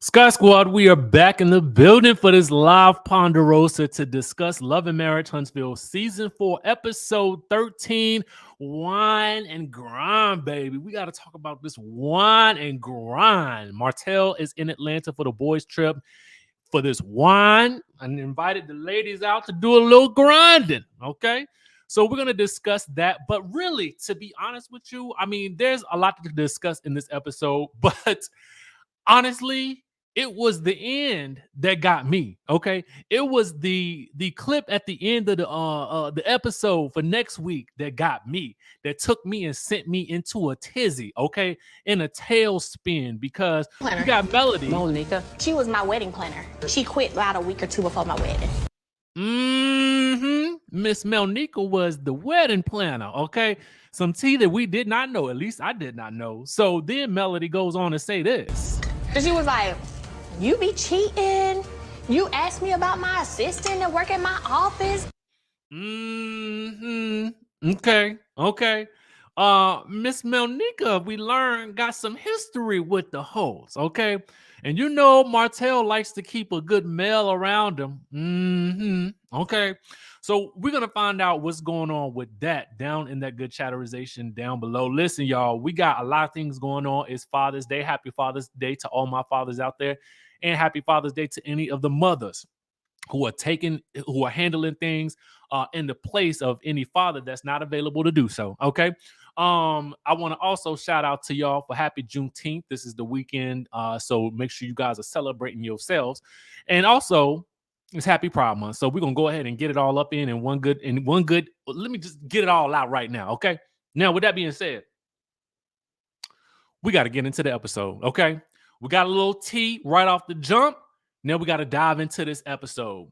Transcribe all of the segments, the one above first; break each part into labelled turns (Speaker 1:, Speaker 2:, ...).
Speaker 1: Sky Squad, we are back in the building for this live Ponderosa to discuss Love and Marriage Huntsville Season 4, Episode 13, Wine and Grind, baby. We got to talk about this wine and grind. Martell is in Atlanta for the boys' trip for this wine and invited the ladies out to do a little grinding, okay? So we're going to discuss that. But really, to be honest with you, I mean, there's a lot to discuss in this episode, but honestly, it was the end that got me. Okay, it was the clip at the end of the episode for next week that got me, that took me and sent me into a tizzy. Okay, in a tailspin because you got Melody.
Speaker 2: Monica. She was my wedding planner. She quit about a week or two before my wedding.
Speaker 1: Miss Melnica was the wedding planner. Okay, some tea that we did not know. At least I did not know. So then Melody goes on to say this.
Speaker 2: She was like, "You be cheating. You asked me about my assistant that work at my office."
Speaker 1: Okay. Miss Melnica, we learned, got some history with the hoes. Okay. And you know Martell likes to keep a good male around him. Okay. So we're gonna find out what's going on with that down in that good chatterization down below. Listen, y'all, we got a lot of things going on. It's Father's Day. Happy Father's Day to all my fathers out there, and happy Father's Day to any of the mothers who are handling things in the place of any father that's not available to do so. Okay. I want to also shout out to y'all for happy Juneteenth. This is the weekend. So make sure you guys are celebrating yourselves. And also it's Happy Pride Month. So we're gonna go ahead and get it all up in one good. Let me just get it all out right now. Okay. Now, with that being said, we got to get into the episode. Okay. We got a little tea right off the jump. Now we got to dive into this episode.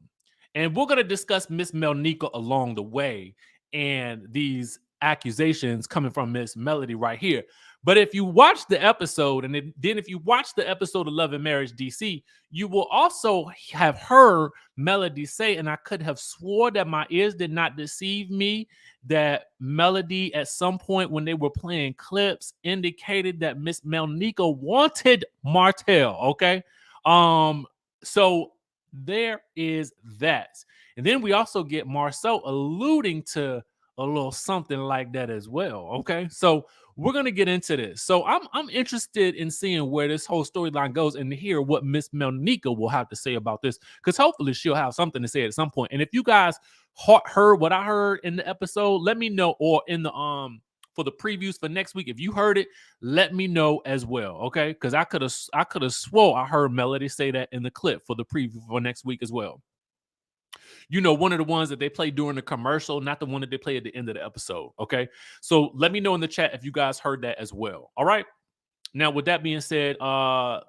Speaker 1: And we're going to discuss Miss Melnica along the way and these accusations coming from Miss Melody right here. But if you watch the episode, and then if you watch the episode of Love and Marriage DC, you will also have heard Melody say, and I could have swore that my ears did not deceive me, that Melody at some point when they were playing clips indicated that Miss Melnica wanted Martell. Okay. So there is that. And then we also get Marcel alluding to a little something like that as well. Okay. So we're going to get into this. So I'm interested in seeing where this whole storyline goes and to hear what Miss Melnica will have to say about this, because hopefully she'll have something to say at some point. And if you guys heard what I heard in the episode, let me know, or in the for the previews for next week, if you heard it, let me know as well. Okay, because I could have swore I heard Melody say that in the clip for the preview for next week as well. You know, one of the ones that they play during the commercial, not the one that they play at the end of the episode. Okay, so let me know in the chat if you guys heard that as well. All right. Now, with that being said,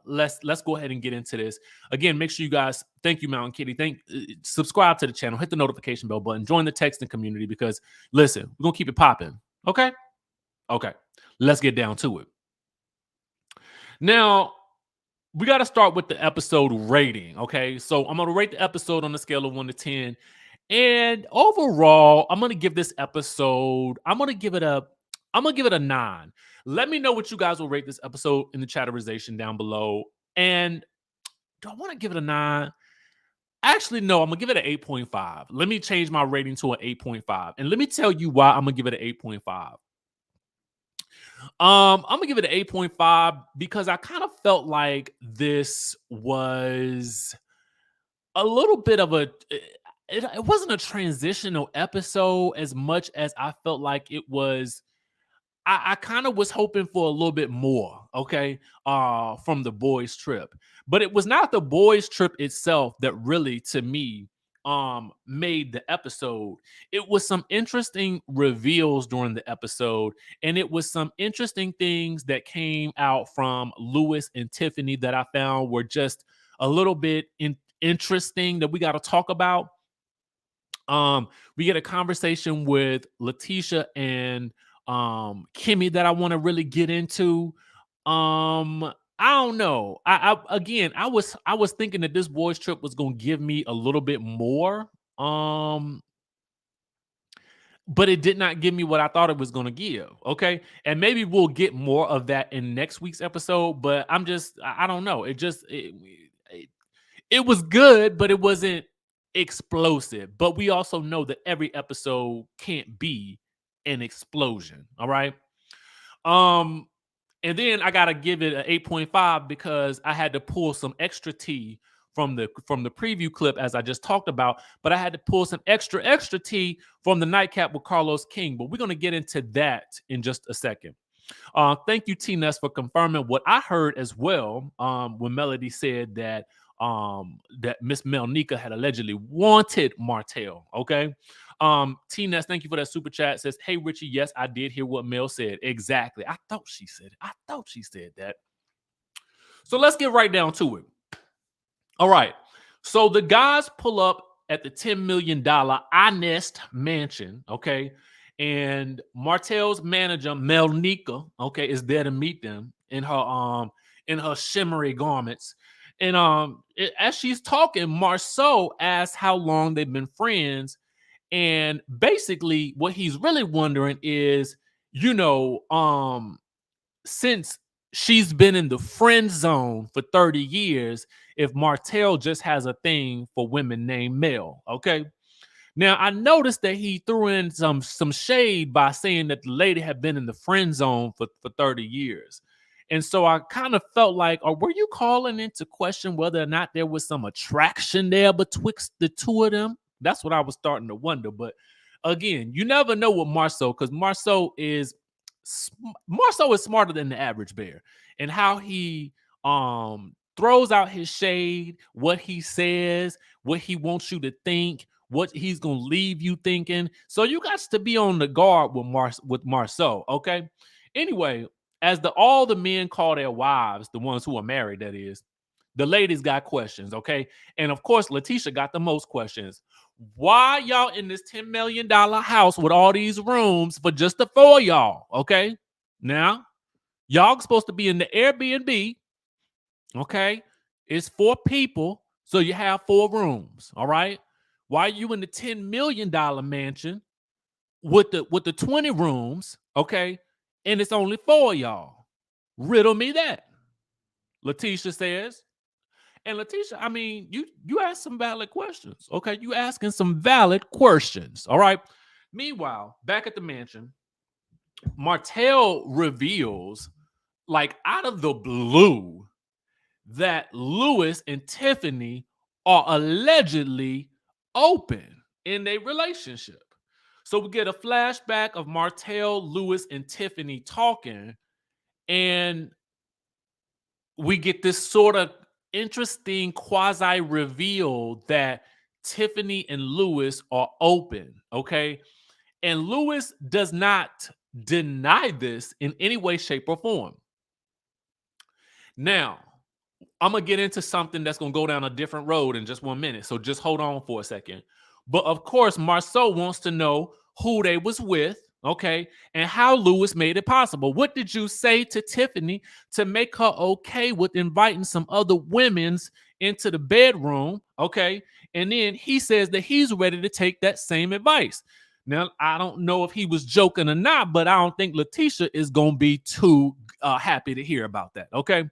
Speaker 1: let's go ahead and get into this. Again, make sure you guys, thank you, Mountain Kitty. Subscribe to the channel, hit the notification bell button, join the texting community, because listen, we're gonna keep it popping. Okay. Let's get down to it. Now, we got to start with the episode rating. Okay, so I'm gonna rate the episode on a scale of 1 to 10, and overall, I'm gonna give this episode. I'm gonna give it a 9. Let me know what you guys will rate this episode in the chatterization down below. And do I want to give it a 9? Actually, no, I'm gonna give it an 8.5. Let me change my rating to an 8.5, and let me tell you why I'm gonna give it an 8.5. I'm gonna give it an 8.5 because I kind of felt like this was a little bit of it wasn't a transitional episode as much as I felt like it was. I kind of was hoping for a little bit more, okay, from the boys' trip. But it was not the boys' trip itself that really, to me, made the episode. It was some interesting reveals during the episode, and it was some interesting things that came out from Lewis and Tiffany that I found were just a little bit interesting that we got to talk about. We get a conversation with Letitia and Kimmy that I want to really get into. I don't know. I was thinking that this boys trip was gonna give me a little bit more. but it did not give me what I thought it was going to give. Okay. And maybe we'll get more of that in next week's episode, but I don't know. It, it was good, but it wasn't explosive. But we also know that every episode can't be an explosion. All right. Um, and then I gotta give it an 8.5 because I had to pull some extra tea from the preview clip as I just talked about, but I had to pull some extra tea from the nightcap with Carlos King. But we're gonna get into that in just a second. Thank you, T Ness, for confirming what I heard as well. When Melody said that Miss Melnika had allegedly wanted Martell. Okay. T Ness, thank you for that super chat. Says, hey Richie, yes, I did hear what Mel said. Exactly. I thought she said it. I thought she said that. So let's get right down to it. All right. So the guys pull up at the $10 million Inest mansion. Okay. And Martell's manager, Melnika, okay, is there to meet them in her shimmery garments. And as she's talking, Marceau asks how long they've been friends. And basically, what he's really wondering is, since she's been in the friend zone for 30 years, if Martell just has a thing for women named Mel. Okay. Now I noticed that he threw in some shade by saying that the lady had been in the friend zone for 30 years. And so I kind of felt like, or were you calling into question whether or not there was some attraction there betwixt the two of them? That's what I was starting to wonder. But again, you never know with Marceau, because Marceau is smarter than the average bear, and how he throws out his shade, what he says, what he wants you to think, what he's gonna leave you thinking. So you got to be on the guard with Marceau. Okay. Anyway, as all the men call their wives, the ones who are married, that is, the ladies got questions. Okay. And of course, Letitia got the most questions. Why y'all in this $10 million house with all these rooms for just the four of y'all? Okay. Now, y'all supposed to be in the Airbnb. Okay. It's 4 people. So you have 4 rooms. All right. Why are you in the $10 million mansion with the 20 rooms? Okay. And it's only 4 of y'all. Riddle me that. Letitia says. And Letitia, I mean, you asked some valid questions. Okay. You asking some valid questions. All right. Meanwhile, back at the mansion, Martell reveals, like out of the blue, that Lewis and Tiffany are allegedly open in their relationship. So we get a flashback of Martell, Lewis, and Tiffany talking, and we get this sort of interesting quasi reveal that Tiffany and Lewis are open. Okay. And Lewis does not deny this in any way, shape, or form. Now, I'm going to get into something that's going to go down a different road in just 1 minute. So just hold on for a second. But of course, Marceau wants to know who they was with, okay, and how Lewis made it possible. What did you say to Tiffany to make her okay with inviting some other women's into the bedroom, okay? And then he says that he's ready to take that same advice. Now, I don't know if he was joking or not, but I don't think Letitia is going to be too happy to hear about that, okay?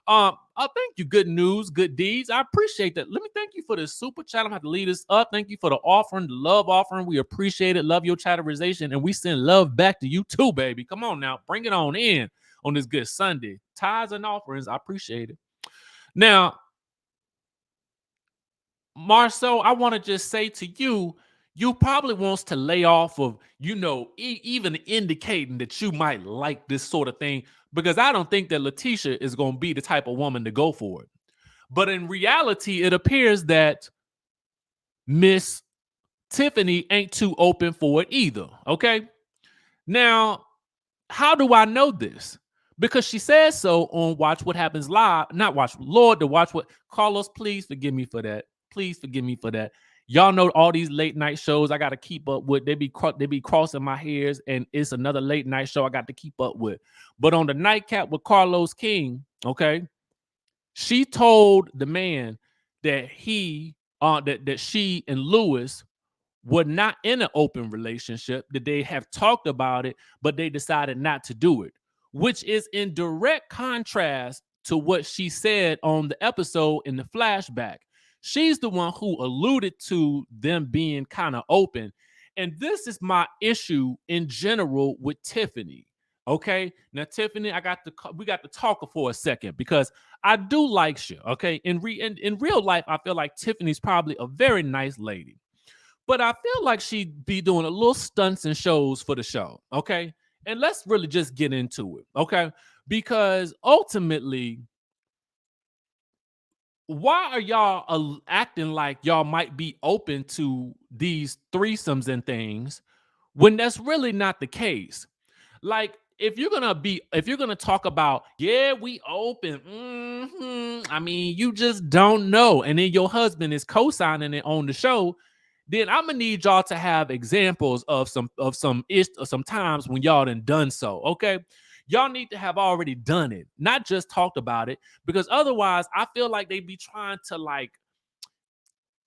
Speaker 1: I thank you. Good news, good deeds. I appreciate that. Let me thank you for the super chat. I'm gonna have to lead us up. Thank you for the offering, the love offering. We appreciate it. Love your chatterization, and we send love back to you too, baby. Come on now, bring it on in on this good Sunday. Tithes and offerings. I appreciate it. Now, Marceau, I want to just say to you, you probably wants to lay off of, even indicating that you might like this sort of thing, because I don't think that Letitia is going to be the type of woman to go for it. But in reality, it appears that Miss Tiffany ain't too open for it either. Okay. Now, how do I know this? Because she says so on Watch What Happens Live, not Watch Lord to Watch What. Carlos, please forgive me for that. Please forgive me for that. Y'all know all these late night shows I got to keep up with. They be crossing my hairs, and it's another late night show I got to keep up with. But on the nightcap with Carlos King, okay, she told the man that that she and Lewis were not in an open relationship, that they have talked about it, but they decided not to do it, which is in direct contrast to what she said on the episode in the flashback. She's the one who alluded to them being kind of open. And this is my issue in general with Tiffany. Okay. Now, Tiffany, we got to talk for a second because I do like you. Okay. In real life, I feel like Tiffany's probably a very nice lady. But I feel like she'd be doing a little stunts and shows for the show. Okay. And let's really just get into it. Okay. Because ultimately, why are y'all acting like y'all might be open to these threesomes and things when that's really not the case? Like, if you're gonna talk about, yeah, we open, I mean, you just don't know, and then your husband is co-signing it on the show, then I'm gonna need y'all to have examples of some times when y'all done so. Okay, y'all need to have already done it, not just talked about it, because otherwise, I feel like they be trying to like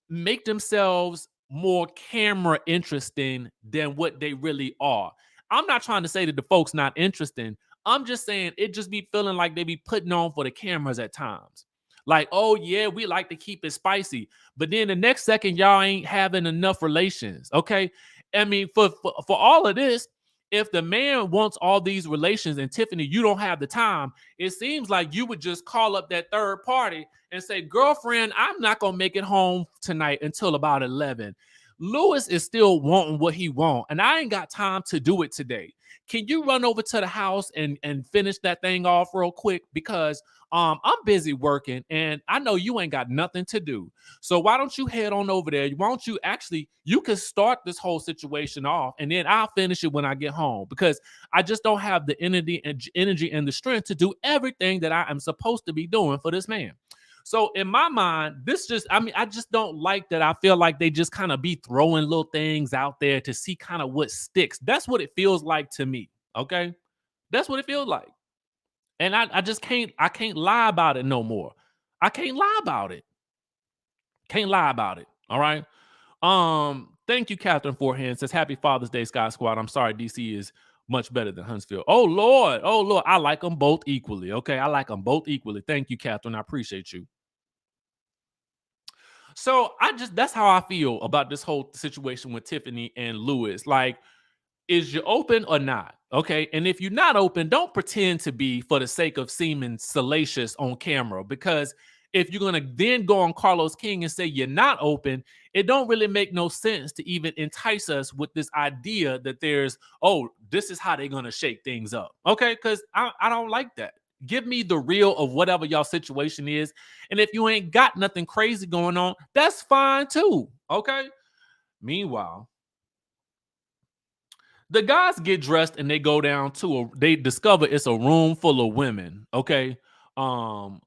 Speaker 1: make themselves more camera interesting than what they really are. I'm not trying to say that the folks not interesting. I'm just saying it just be feeling like they be putting on for the cameras at times. Like, oh yeah, we like to keep it spicy, but then the next second y'all ain't having enough relations. Okay, I mean, for all of this, if the man wants all these relations and Tiffany, you don't have the time, it seems like you would just call up that third party and say, girlfriend, I'm not going to make it home tonight until about 11. Lewis is still wanting what he wants, and I ain't got time to do it today. Can you run over to the house and finish that thing off real quick? Because I'm busy working, and I know you ain't got nothing to do. So why don't you head on over there? Why don't you can start this whole situation off, and then I'll finish it when I get home, because I just don't have the energy and the strength to do everything that I am supposed to be doing for this man. So in my mind, I just don't like that. I feel like they just kind of be throwing little things out there to see kind of what sticks. That's what it feels like to me. Okay. That's what it feels like. And I can't lie about it no more. I can't lie about it. Can't lie about it. All right. Thank you, Catherine Forehand. Says Happy Father's Day, Sky Squad. I'm sorry, DC is much better than Huntsville. Oh Lord. I like them both equally. Okay. I like them both equally. Thank you, Catherine. I appreciate you. So that's how I feel about this whole situation with Tiffany and Lewis. Like, is you open or not? Okay. And if you're not open, don't pretend to be for the sake of seeming salacious on camera. Because if you're gonna then go on Carlos King and say you're not open, it don't really make no sense to even entice us with this idea that this is how they're gonna shake things up. Okay, because I don't like that. Give me the real of whatever y'all situation is. And if you ain't got nothing crazy going on, that's fine too. Okay. Meanwhile, the guys get dressed and they go down they discover it's a room full of women. Okay. Um,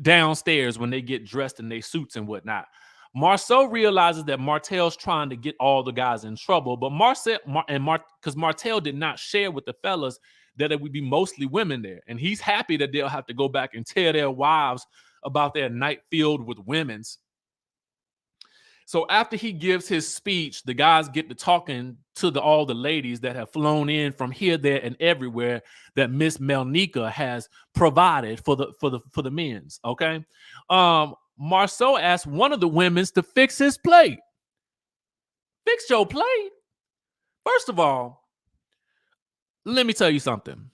Speaker 1: Downstairs when they get dressed in their suits and whatnot. Marcel realizes that Martell's trying to get all the guys in trouble, but because Martell did not share with the fellas that it would be mostly women there, and he's happy that they'll have to go back and tell their wives about their night filled with women's. So after he gives his speech, the guys get to talking to all the ladies that have flown in from here, there, and everywhere that Miss Melnica has provided for the men's. Okay. Marceau asked one of the women's to fix his plate. Fix your plate? First of all, let me tell you something.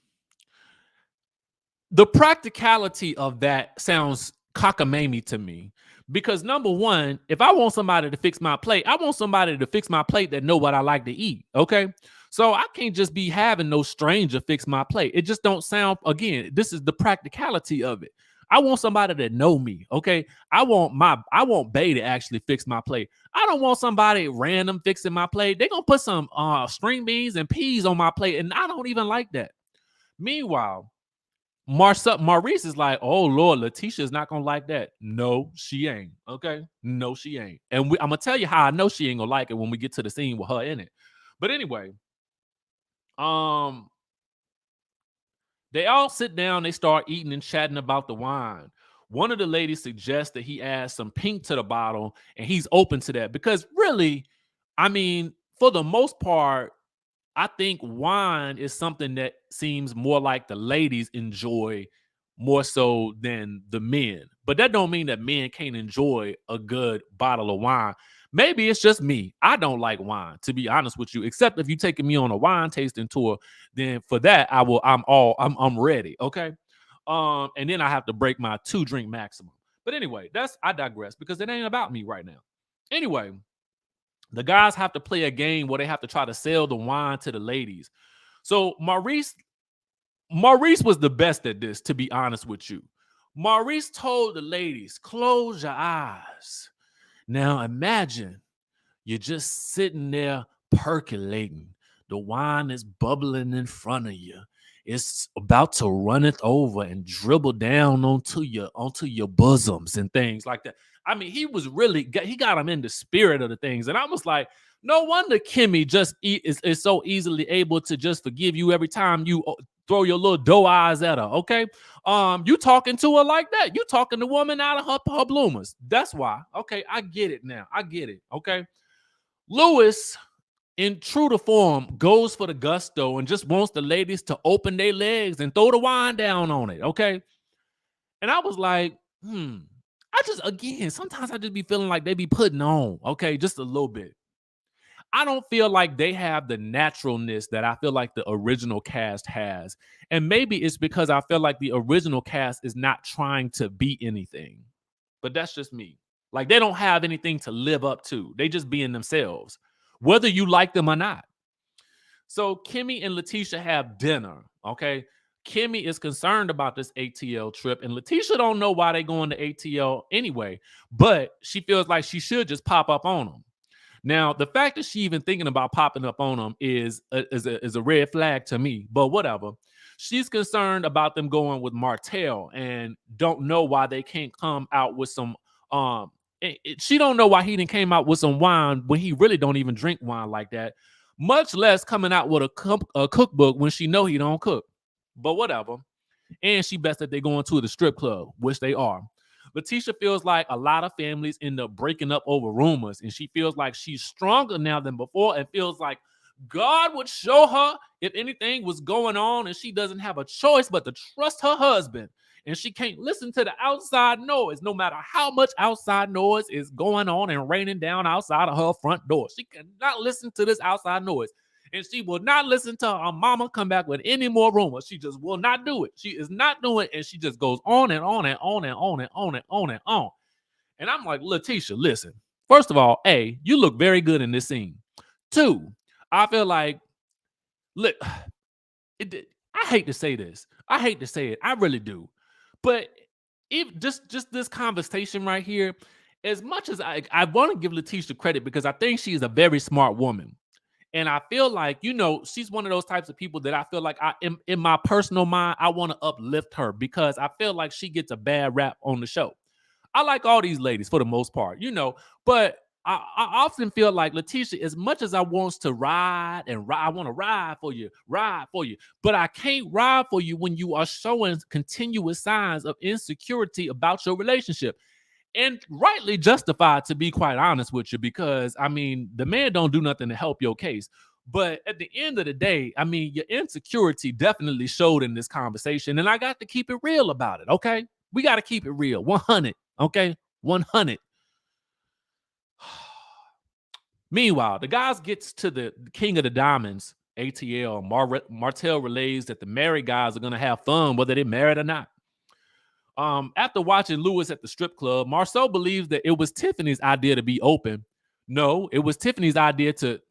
Speaker 1: The practicality of that sounds cockamamie to me. Because number one, if I want somebody to fix my plate, I want somebody to fix my plate that know what I like to eat. Okay. So I can't just be having no stranger fix my plate. It just don't sound, again, this is the practicality of it. I want somebody that know me. Okay. I want Bay to actually fix my plate. I don't want somebody random fixing my plate. They're gonna put some string beans and peas on my plate, and I don't even like that. Meanwhile, Maurice is like, oh Lord, Letitia's not gonna like that. No, she ain't. Okay, no, she ain't. And I'm gonna tell you how I know she ain't gonna like it when we get to the scene with her in it. But anyway, they all sit down. They start eating and chatting about the wine. One of the ladies suggests that he add some pink to the bottle, and he's open to that because really, I mean, for the most part, I think wine is something that seems more like the ladies enjoy more so than the men. But that don't mean that men can't enjoy a good bottle of wine. Maybe it's just me. I don't like wine, to be honest with you. Except if you're taking me on a wine tasting tour, then for that I will. I'm ready. Okay. And then I have to break my 2-drink maximum. But anyway, I digress because it ain't about me right now. Anyway, the guys have to play a game where they have to try to sell the wine to the ladies. So Maurice was the best at this, to be honest with you. Maurice told the ladies, close your eyes. Now imagine you're just sitting there percolating. The wine is bubbling in front of you. It's about to run it over and dribble down onto your bosoms and things like that. I mean, he got him in the spirit of the things. And I was like, no wonder Kimmy is so easily able to just forgive you every time you throw your little doe eyes at her. Okay. You talking to her like that. You talking the woman out of her bloomers. That's why. Okay. I get it now. I get it. Okay. Lewis, in true to form, goes for the gusto and just wants the ladies to open their legs and throw the wine down on it. Okay. And I was like, sometimes I just be feeling like they be putting on, okay, just a little bit. I don't feel like they have the naturalness that I feel like the original cast has. And maybe it's because I feel like the original cast is not trying to be anything. But that's just me. Like they don't have anything to live up to. They just being themselves, whether you like them or not. So Kimmy and Letitia have dinner, okay? Kimmy is concerned about this ATL trip, and Letitia don't know why they going to ATL anyway, but she feels like she should just pop up on them. Now, the fact that she even thinking about popping up on them is a red flag to me, but whatever. She's concerned about them going with Martell and don't know why they can't come out with some she don't know why he didn't came out with some wine when he really don't even drink wine like that, much less coming out with a cookbook when she know he don't cook. But whatever. And she bets that they're going to the strip club, which they are. Letitia feels like a lot of families end up breaking up over rumors, and she feels like she's stronger now than before and feels like God would show her if anything was going on and she doesn't have a choice but to trust her husband. And she can't listen to the outside noise, no matter how much outside noise is going on and raining down outside of her front door. She cannot listen to this outside noise. And she will not listen to her mama come back with any more rumors. She just will not do it. She is not doing it. And she just goes on and on and on and on and on and on and on. And I'm like, Letitia, listen. First of all, A, you look very good in this scene. 2, I feel like, look, I hate to say this. I hate to say it. I really do. But if just this conversation right here, as much as I want to give Letitia credit because I think she's a very smart woman. And I feel like, she's one of those types of people that I feel like in my personal mind, I want to uplift her because I feel like she gets a bad rap on the show. I like all these ladies for the most part, but I often feel like Letitia, as much as I wants to ride and ride, I want to ride for you, but I can't ride for you when you are showing continuous signs of insecurity about your relationship. And rightly justified, to be quite honest with you, because I mean, the man don't do nothing to help your case. But at the end of the day, I mean, your insecurity definitely showed in this conversation, and I got to keep it real about it. Okay, we got to keep it real, 100. Okay, 100. Meanwhile, the guys gets to the King of the Diamonds, ATL. Martell relays that the married guys are gonna have fun whether they're married or not. After watching Lewis at the strip club, Marceau believes that it was Tiffany's idea to be open. No, it was Tiffany's idea to,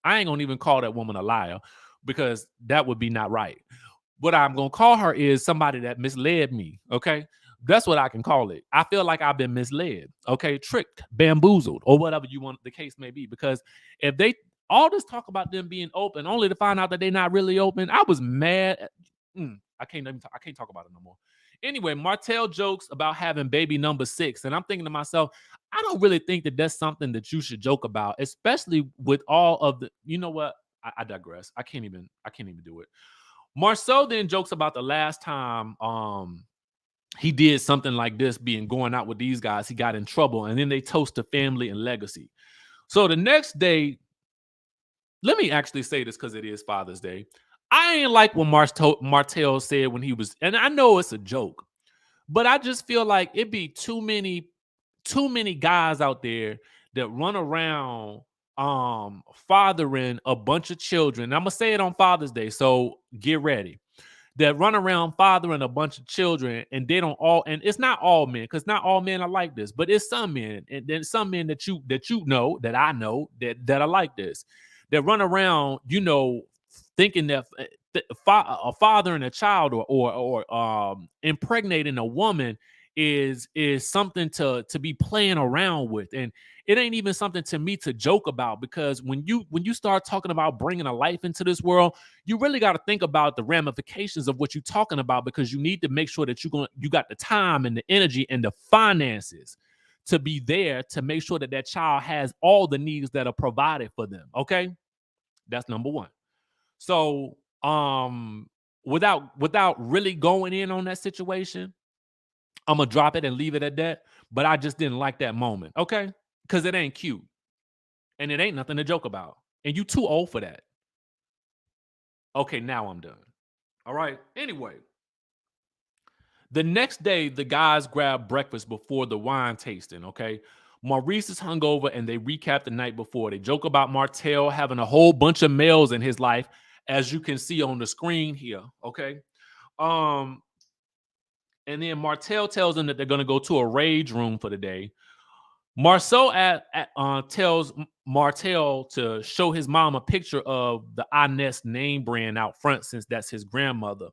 Speaker 1: I ain't gonna even call that woman a liar because that would be not right. What I'm gonna call her is somebody that misled me. Okay. That's what I can call it. I feel like I've been misled. Okay. Tricked, bamboozled, or whatever you want the case may be. Because if they all this talk about them being open only to find out that they're not really open, I was mad. I can't talk about it no more. Anyway, Martell jokes about having baby number 6. And I'm thinking to myself, I don't really think that that's something that you should joke about, especially with all of the, you know what? I digress. I can't even do it. Marceau then jokes about the last time he did something like this, being going out with these guys. He got in trouble, and then they toast to family and legacy. So the next day, let me actually say this because it is Father's Day. I ain't like what Martell said when he was, and I know it's a joke, but I just feel like it be too many guys out there that run around fathering a bunch of children. I'm gonna say it on Father's Day, so get ready. That run around fathering a bunch of children, and they don't all, and it's not all men, because not all men are like this, but it's some men, and then some men that know, that I know, that are like this, that run around, thinking that a father and a child, or impregnating a woman is something to be playing around with. And it ain't even something to me to joke about, because when you start talking about bringing a life into this world, you really got to think about the ramifications of what you're talking about, because you need to make sure that you got the time and the energy and the finances to be there to make sure that that child has all the needs that are provided for them. Okay, that's number one. So, without really going in on that situation, I'm gonna drop it and leave it at that. But I just didn't like that moment, okay? Because it ain't cute and it ain't nothing to joke about, and you too old for that. Okay, now I'm done. All right. Anyway, the next day, the guys grab breakfast before the wine tasting. Okay, Maurice is hungover, and they recap the night before. They joke about Martell having a whole bunch of males in his life, as you can see on the screen here. Okay. Um, and then Martell tells them that they're going to go to a rage room for the day. Marceau tells Martell to show his mom a picture of the Inez name brand out front, since that's his grandmother.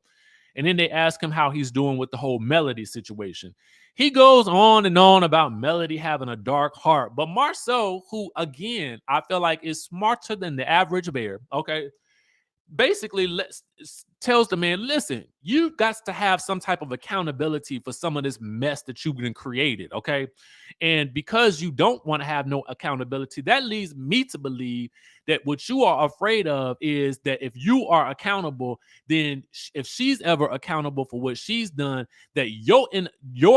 Speaker 1: And then they ask him how he's doing with the whole Melody situation. He goes on and on about Melody having a dark heart. But Marceau, who again, I feel like is smarter than the average bear, okay, basically tells the man, listen, you got to have some type of accountability for some of this mess that you've been created, okay? And because you don't want to have no accountability, that leads me to believe that what you are afraid of is that if you are accountable, then if she's ever accountable for what she's done, that your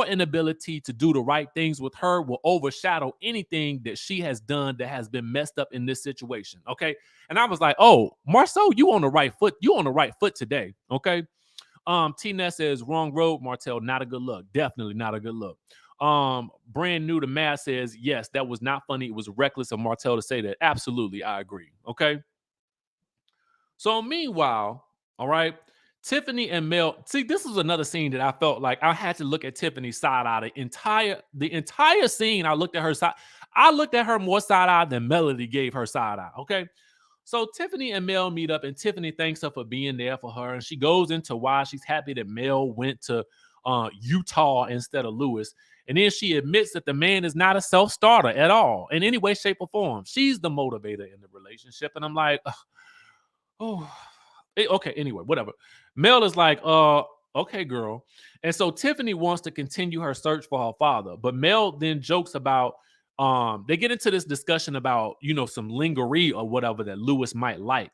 Speaker 1: inability to do the right things with her will overshadow anything that she has done that has been messed up in this situation, okay? And I was like, oh, Marceau, you on the right foot. You on the right foot today. Okay. T-Ness says wrong road, Martell. Not a good look. Definitely not a good look. Brand new to Matt says, yes, that was not funny. It was reckless of Martell to say that. Absolutely, I agree. Okay. So meanwhile, all right, Tiffany and Mel. See, this was another scene that I felt like I had to look at Tiffany's side eye. The entire scene, I looked at her side. I looked at her more side eye than Melody gave her side eye. Okay. So Tiffany and Mel meet up, and Tiffany thanks her for being there for her. And she goes into why she's happy that Mel went to Utah instead of Lewis. And then she admits that the man is not a self-starter at all in any way, shape, or form. She's the motivator in the relationship. And I'm like, oh, okay, anyway, whatever. Mel is like, okay, girl. And so Tiffany wants to continue her search for her father. But Mel then jokes about, they get into this discussion about, some lingerie or whatever that Lewis might like.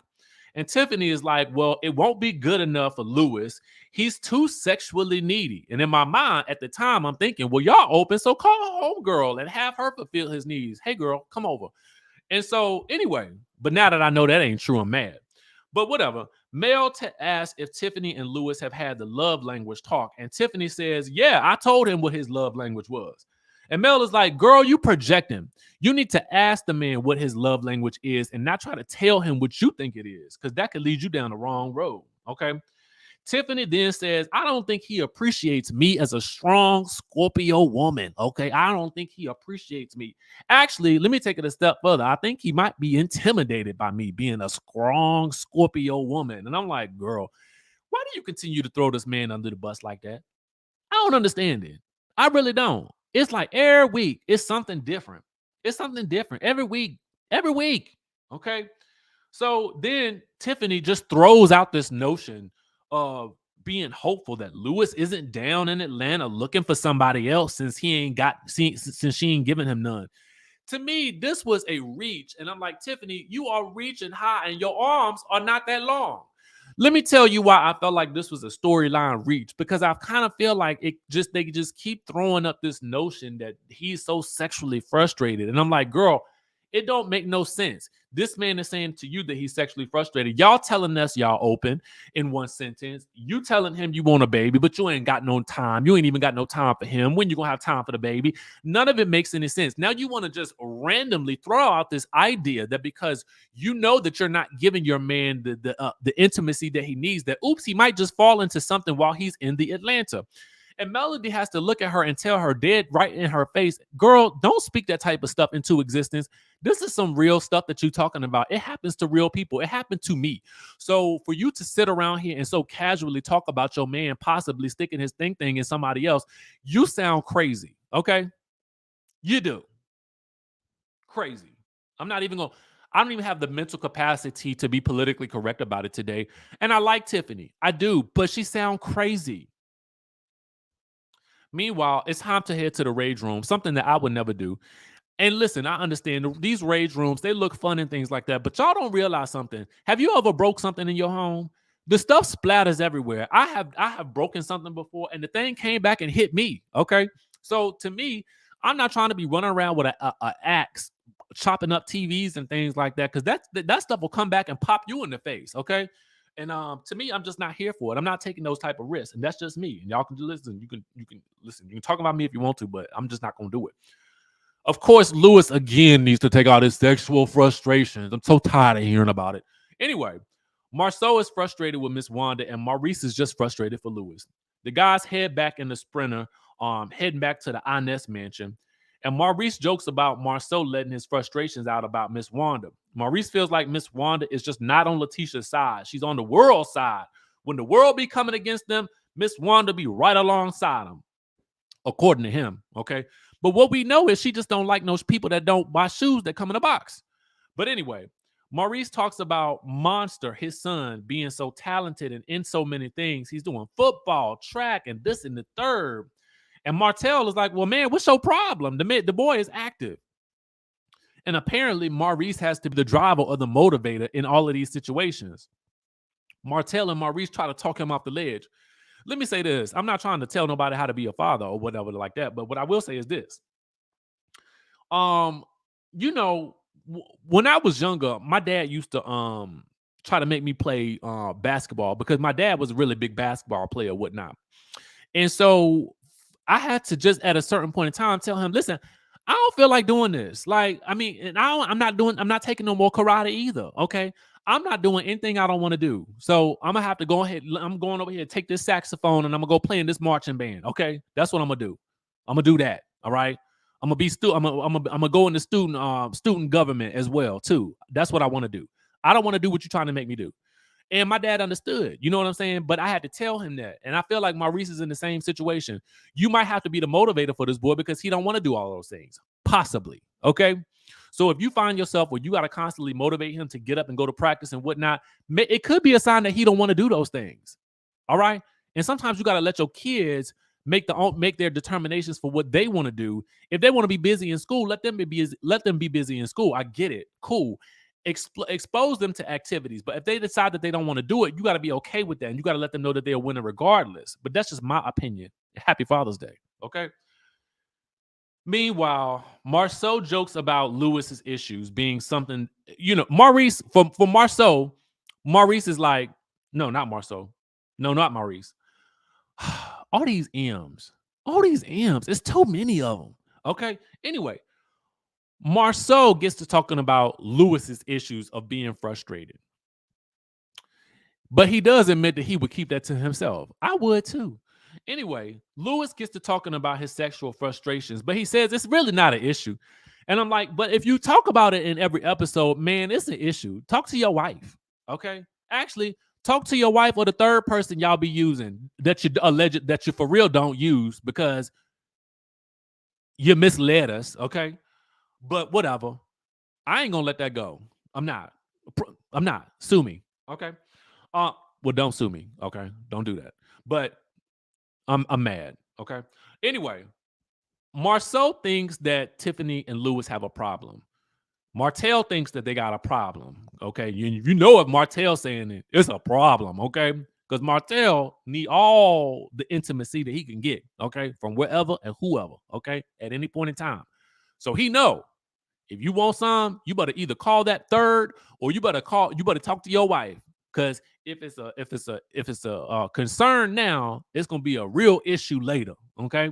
Speaker 1: And Tiffany is like, well, it won't be good enough for Lewis. He's too sexually needy. And in my mind at the time, I'm thinking, well, y'all open, so call a home girl and have her fulfill his needs. Hey, girl, come over. And so anyway, but now that I know that ain't true, I'm mad. But whatever. Mel asks if Tiffany and Lewis have had the love language talk. And Tiffany says, yeah, I told him what his love language was. And Mel is like, girl, you projecting. You need to ask the man what his love language is and not try to tell him what you think it is, because that could lead you down the wrong road. Okay. Tiffany then says, I don't think he appreciates me as a strong Scorpio woman. Okay. I don't think he appreciates me. Actually, let me take it a step further. I think he might be intimidated by me being a strong Scorpio woman. And I'm like, girl, why do you continue to throw this man under the bus like that? I don't understand it. I really don't. It's like every week, it's something different. It's something different every week. Every week. Okay. So then Tiffany just throws out this notion of being hopeful that Lewis isn't down in Atlanta looking for somebody else since since she ain't giving him none. To me, this was a reach. And I'm like, Tiffany, you are reaching high and your arms are not that long. Let me tell you why I felt like this was a storyline reach, because I kind of feel like they just keep throwing up this notion that he's so sexually frustrated. And I'm like, girl, it don't make no sense. This man is saying to you that he's sexually frustrated. Y'all telling us y'all open in one sentence. You telling him you want a baby, but you ain't got no time. You ain't even got no time for him. When you gonna have time for the baby? None of it makes any sense. Now you want to just randomly throw out this idea that because you know that you're not giving your man the intimacy that he needs, that oops, he might just fall into something while he's in the Atlanta. And Melody has to look at her and tell her dead right in her face, girl, don't speak that type of stuff into existence. This is some real stuff that you're talking about. It happens to real people. It happened to me. So for you to sit around here and so casually talk about your man possibly sticking his thing in somebody else, you sound crazy. Okay? You do. Crazy. I don't even have the mental capacity to be politically correct about it today. And I like Tiffany. I do, but she sound crazy. Meanwhile, it's time to head to the rage room, something that I would never do. And listen, I understand these rage rooms, they look fun and things like that, but y'all don't realize something. Have you ever broke something in your home? The stuff splatters everywhere. I have broken something before and the thing came back and hit me, okay? So to me, I'm not trying to be running around with a axe chopping up TVs and things like that, because that stuff will come back and pop you in the face, okay? And to me, I'm just not here for it. I'm not taking those type of risks, and that's just me. And y'all can listen. You can listen. You can talk about me if you want to, but I'm just not going to do it. Of course, Lewis again needs to take out his sexual frustrations. I'm so tired of hearing about it. Anyway, Marceau is frustrated with Miss Wanda, and Maurice is just frustrated for Lewis. The guys head back in the Sprinter, heading back to the Inez mansion. And Maurice jokes about Marceau letting his frustrations out about Miss Wanda. Maurice feels like Miss Wanda is just not on Letitia's side. She's on the world's side. When the world be coming against them, Miss Wanda be right alongside them, according to him, okay? But what we know is she just don't like those people that don't buy shoes that come in a box. But anyway, Maurice talks about Monster, his son, being so talented and in so many things. He's doing football, track, and this and the third. And Martell is like, well, man, what's your problem? The boy is active. And apparently Maurice has to be the driver or the motivator in all of these situations. Martell and Maurice try to talk him off the ledge. Let me say this. I'm not trying to tell nobody how to be a father or whatever like that. But what I will say is this. You know, when I was younger, my dad used to try to make me play basketball because my dad was a really big basketball player, whatnot. And so I had to just at a certain point in time tell him, listen, I don't feel like doing this. Like, I mean, and I'm not taking no more karate either. Okay. I'm not doing anything I don't want to do. So I'm gonna have to go ahead. I'm going over here, take this saxophone, and I'm gonna go play in this marching band. Okay. That's what I'm gonna do. I'm gonna do that. All right. I'm gonna be I'm gonna go into student government as well, too. That's what I want to do. I don't want to do what you're trying to make me do. And my dad understood, you know what I'm saying? But I had to tell him that. And I feel like Maurice is in the same situation. You might have to be the motivator for this boy because he don't want to do all those things. Possibly. Okay. So if you find yourself where you got to constantly motivate him to get up and go to practice and whatnot, it could be a sign that he don't want to do those things. All right. And sometimes you got to let your kids make their determinations for what they want to do. If they want to be busy in school, let them be busy in school. I get it. Cool. Expose them to activities. But if they decide that they don't want to do it, you got to be okay with that. And you got to let them know that they're winning regardless. But that's just my opinion. Happy Father's Day. Okay. Meanwhile, Marceau jokes about Lewis's issues being something, you know, Maurice, for Marceau, Maurice is like, no, not Marceau. No, not Maurice. All these M's. It's too many of them. Okay. Anyway, Marceau gets to talking about Lewis's issues of being frustrated. But he does admit that he would keep that to himself. I would too. Anyway, Lewis gets to talking about his sexual frustrations, but he says it's really not an issue. And I'm like, but if you talk about it in every episode, man, it's an issue. Talk to your wife. Okay. Actually, talk to your wife or the third person y'all be using that you for real don't use because you misled us. Okay. But whatever. I ain't gonna let that go. I'm not. Sue me. Okay. Well, don't sue me. Okay. Don't do that. But I'm mad. Okay. Anyway, Marceau thinks that Tiffany and Lewis have a problem. Martell thinks that they got a problem. Okay. You know if Martell's saying it, it's a problem. Okay. Because Martell need all the intimacy that he can get. Okay. From wherever and whoever. Okay. At any point in time. So he know If you want some, you better either call that third or you better talk to your wife. Because if it's a concern now, it's gonna be a real issue later. Okay.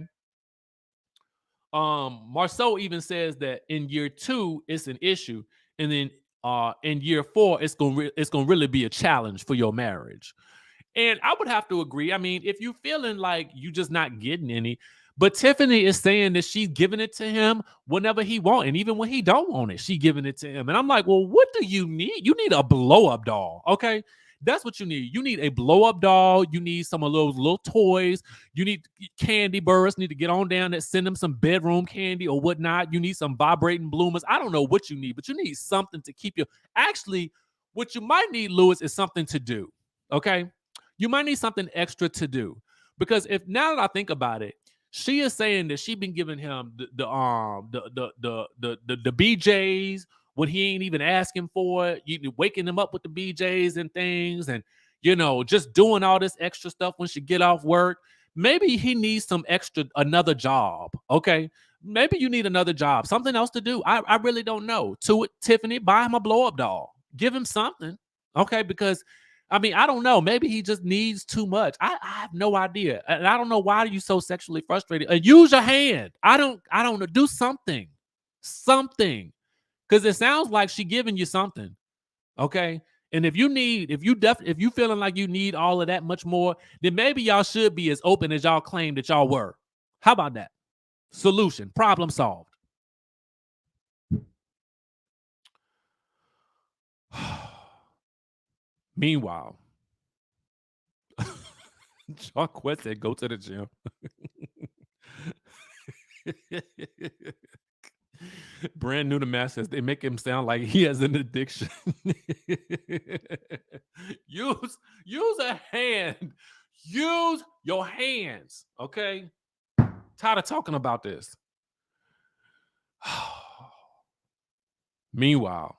Speaker 1: Marceau even says that in year 2 it's an issue, and then in year 4 it's gonna really be a challenge for your marriage. And I would have to agree. I mean, if you feeling like you just not getting any, but Tiffany is saying that she's giving it to him whenever he want, and even when he don't want it, she giving it to him. And I'm like, well, what do you need? You need a blow up doll, okay? That's what you need. You need a blow up doll. You need some of those little toys. You need candy birds. Need to get on down and send them some bedroom candy or whatnot. You need some vibrating bloomers. I don't know what you need, but you need something to keep you. Actually, what you might need, Lewis, is something to do. Okay, you might need something extra to do, because if now that I think about it, she is saying that she been giving him the BJs when he ain't even asking for it. You waking him up with the BJs and things, and just doing all this extra stuff when she get off work. Maybe he needs another job. Okay, maybe you need another job, something else to do. I really don't know. To it, Tiffany, buy him a blow up doll, give him something. Okay, because I mean, I don't know. Maybe he just needs too much. I have no idea. And I don't know why are you so sexually frustrated. Use your hand. I don't know. Do something. Something. Because it sounds like she giving you something. Okay. And if you feeling like you need all of that much more, then maybe y'all should be as open as y'all claim that y'all were. How about that? Solution. Problem solved. Meanwhile, John Quest said, go to the gym. Brand new to math says they make him sound like he has an addiction. use a hand. Use your hands. Okay. Tired of talking about this. Meanwhile,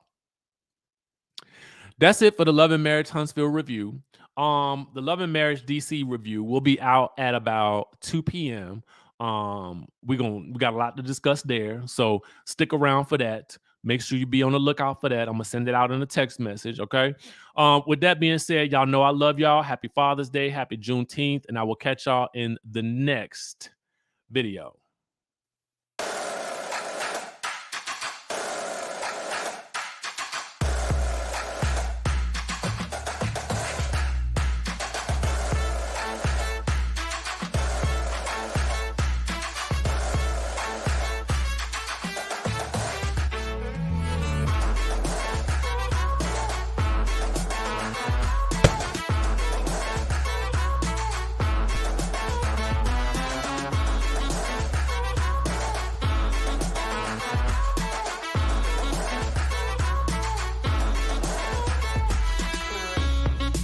Speaker 1: that's it for the Love and Marriage Huntsville review. The Love and Marriage DC review will be out at about 2 p.m. We got a lot to discuss there, so stick around for that. Make sure you be on the lookout for that. I'm gonna send it out in a text message. Okay. With that being said, y'all know I love y'all. Happy Father's Day, happy Juneteenth, and I will catch y'all in the next video.